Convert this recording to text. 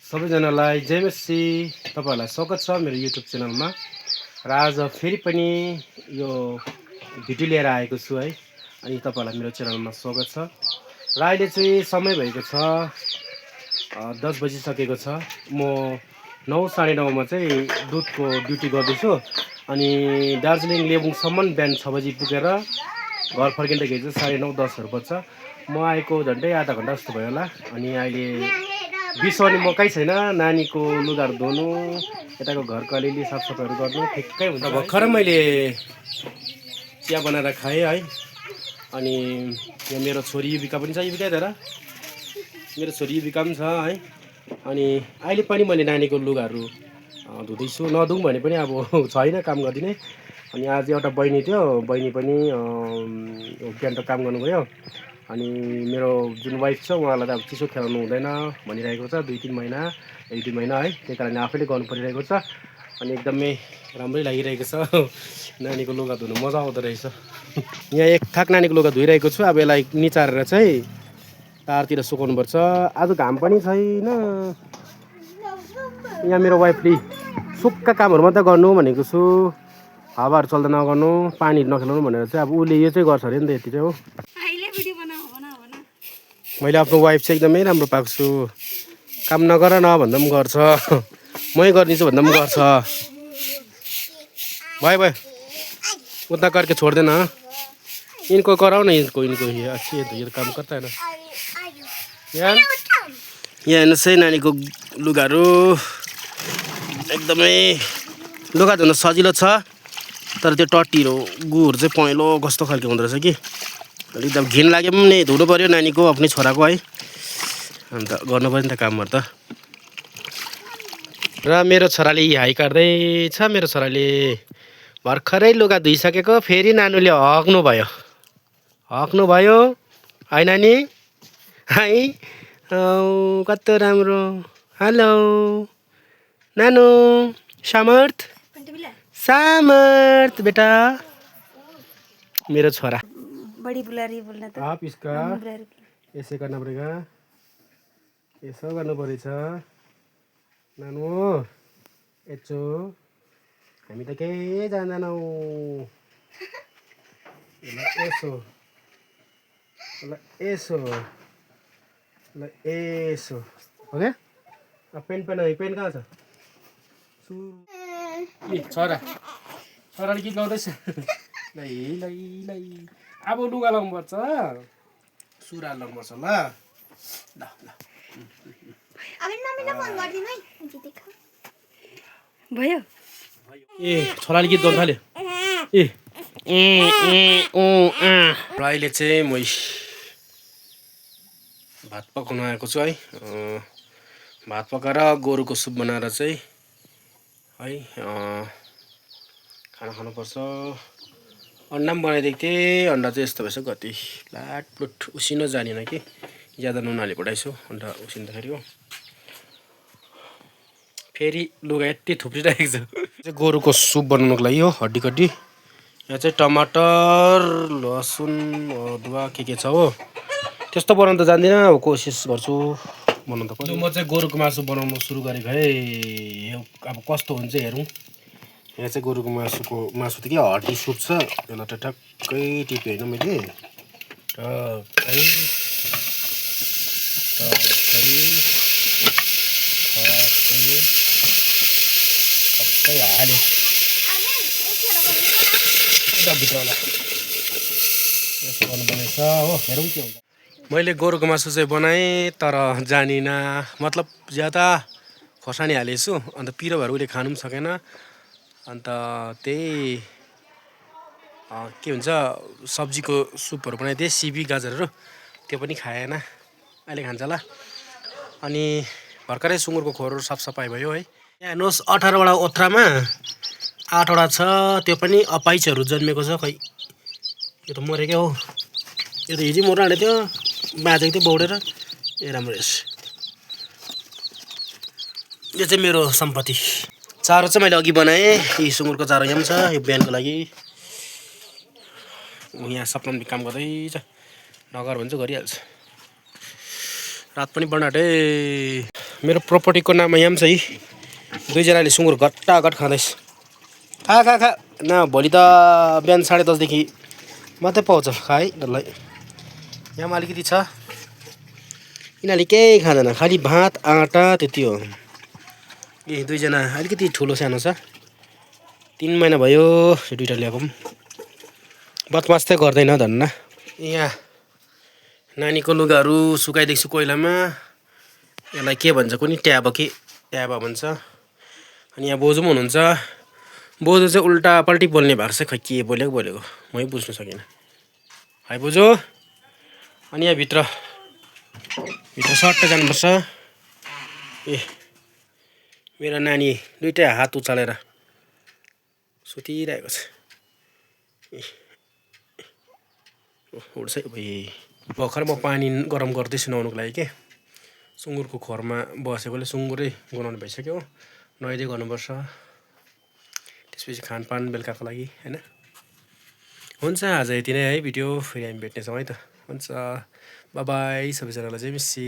सबैजनालाई जय मसी। तपाईँहरूलाई स्वागत छ मेरो युट्युब च्यानलमा। र आज फेरि पनि यो भिडियो लिएर आएको छु है। अनि तपाईँहरूलाई मेरो च्यानलमा स्वागत छ। र अहिले चाहिँ समय भएको छ 10 बजिसकेको छ। म 9 साढे 9मा चाहिँ दुधको ड्युटी गर्दैछु। अनि दार्जिलिङ लेबुङसम्म बिहान 6 बजी पुगेर घर फर्किँदाखेरि चाहिँ साढे 9 10हरू बज्छ। म आएको झन्डै आधा घन्टा जस्तो भयो होला। अनि अहिले बिसौनी म कहीँ छैन, नानीको लुगाहरू धुनु, यताको घरको अलिअलि साफसफाइहरू गर्नु ठिक्कै हुन्छ। भर्खर मैले चिया बनाएर खाएँ है। अनि यहाँ मेरो छोरी युविका पनि छ। युविका हेर, मेरो छोरी युविका पनि छ है। अनि अहिले पनि मैले नानीको लुगाहरू धुँदैछु। नधुँ भने पनि अब छैन काम गरिदिने। अनि आज एउटा बहिनी थियो, बहिनी पनि बिहान त काम गर्नु गयो। अनि मेरो जुन वाइफ छ उहाँलाई त अब चिसो खेलाउनु हुँदैन भनिरहेको छ, 2-3 महिना 1-2 महिना है। त्यही कारणले आफैले गर्नु परिरहेको छ। अनि एकदमै राम्रै लागिरहेको छ। नानीको लुगा धुनु मजा आउँदो रहेछ। यहाँ एक थाक नानीको लुगा धोइरहेको छु। अब यसलाई निचारेर चाहिँ तारतिर सुकाउनुपर्छ। आज घाम पनि छैन। यहाँ मेरो वाइफले सुक्खा कामहरू मात्रै गर्नु भनेको छु, हावाहरू चल्दा नगर्नु, पानीहरू नखेलाउनु भनेर चाहिँ अब उसले यो चाहिँ गर्छ अरे नि त। यति चाहिँ हो। मैले आफ्नो वाइफ चाहिँ एकदमै राम्रो पाएको छु। काम नगर न भन्दा पनि गर्छ, मै गरिदिन्छु भन्दा पनि गर्छ। भयो भयो, उता करके छोड्दैन। इनको कराओ न, इनको अच्छी है तो ये काम करता है ना। यहाँ हेर्नुहोस् है, नानीको लुगाहरू एकदमै लुगा धुन सजिलो छ। तर त्यो टट्टीहरू गुहरू चाहिँ पहेँलो कस्तो खालको हुँदो रहेछ कि एकदम घिन लाग्यो पनि नि धुनु पऱ्यो नानीको, आफ्नै छोराको है। अन्त गर्नु पऱ्यो नि त कामहरू त। र मेरो छोराले हाई काट्दैछ। मेरो छोराले भर्खरै लुगा धुइसकेको फेरि नानुले हग्नु भयो है नानी है। कस्तो राम्रो। हेलो नानु, सामर्थ बेटा, मेरो छोरा। बड़ी बुला रही बोलना तो आप इसका ऐसे करना पड़ेगा, यसो गर्नु परेछ नानु। यचो हामी त केही जान्दैनौँ। यसो यसो यसो हो क्या। पेन पेन पेन कहाँ छ? छोराले गीत गाउँदैछ। लै लै लै अब लुगा लाउनुपर्छ, सुरा लाउनुपर्छ। ल ल ल भयो। ए छोराले गीत गाउनु थाल्यो। र अहिले चाहिँ म भात पकाउन आएको छु है। भात पकाएर गोरुको सुप बनाएर चाहिँ है खाना खानुपर्छ। अन्डा पनि बनाइदिएको थिएँ। अन्डा चाहिँ यस्तो भएछ, कति लाटप्लुट उसिनो जानेन कि ज्यादा नुन हाली पठाइछु अन्डा उसिन्दाखेरि हो। फेरि लुगा यति थुप्रिरहेको छ। गोरुको सुप बनाउनुको लागि हो, हड्डी कड्डी। यहाँ चाहिँ टमाटर, लसुन, अदुवा के छ हो। त्यस्तो बनाउनु त जान्दिनँ, अब कोसिस गर्छु बनाउनु त। म चाहिँ गोरुको मासु बनाउनु सुरु गरेको है। अब कस्तो हुन्छ हेरौँ। यहाँ चाहिँ गोरुको मासु त के हड्डी सुप छ। यसलाई त ठ्याक्कै टिपेँ होइन मैले, टक्कै हाल्यो भित्र होला। यसो गर्नुपर्नेछ हो। हेरौँ के हुन्छ। मैले गोरुको मासु चाहिँ बनाएँ, तर जानिनँ, मतलब ज्यादा खोर्सानी हालेछु। अन्त पिरो भएर उसले खानु पनि सकेन। अन्त त्यही के भन्छ सब्जीको सुपहरू बनाइदिएँ, सिबी गाजरहरू, त्यो पनि खाएन। अहिले खान्छ होला। अनि भर्खरै सुँगुरको खोरहरू साफसफाइ भयो है। यहाँ हेर्नुहोस्, 18वटा ओथ्रामा 8वटा छ। त्यो पनि अपाइचहरू जन्मेको छ। खै यो त मरेकै हो। यो त हिजो मर्नु हालेको थियो, बाजेको थियो बौडेर। ए राम्रो रहेछ। यो चाहिँ मेरो सम्पत्ति। चारो चाहिँ मैले अघि बनाएँ। यी सुँगुरको चारो यहाँ पनि छ, यो बिहानको लागि। यहाँ सपनाले काम गर्दैछ, नगर भन्छ गरिहाल्छ। रात पनि बढ्न आँटे। मेरो प्रपर्टीको नाममा यहाँ पनि छ है। दुईजनाले सुँगुर घट्टाघट खाँदैछ। खा खा खा न, भोलि त बिहान 10:30 देखि मात्रै पाउँछ। खा है डल्लै। यहाँ अलिकति छ, यिनीहरूले केही खाँदैन, खालि भात आँटा त्यति हो। ए दुईजना अलिकति ठुलो सानो छ, 3 महिना भयो यो दुइटा ल्याएको पनि। बदमास चाहिँ गर्दैन धन्न। यहाँ नानीको लुगाहरू सुकाइदिएको छु कोइलामा। यसलाई के भन्छ कुनि, ट्याब भन्छ। अनि यहाँ बोजू पनि हुनुहुन्छ। बोजू चाहिँ उल्टा पल्टी बोल्ने भएको छ, खै के बोलेको मै बुझ्नु सकिनँ। है बोजू। अनि यहाँ भित्र सट्ट जानुपर्छ। ए मेरो नानी दुइटै हात उचालेर सुतिरहेको छ। उड्छ है भाइ। भर्खर म पानी गरम गर्दैछु नुहाउनुको लागि के। सुँगुरको खोरमा बसेकोले सुँगुरै गनाउने भइसक्यो। नुहाइदिए गर्नुपर्छ, त्यसपछि खानपान बेलुकाको लागि होइन। हुन्छ आज यति नै है भिडियो। फेरि हामी भेट्नेछौँ है त। हुन्छ बाई बाई सबैजनालाई, जय मसी।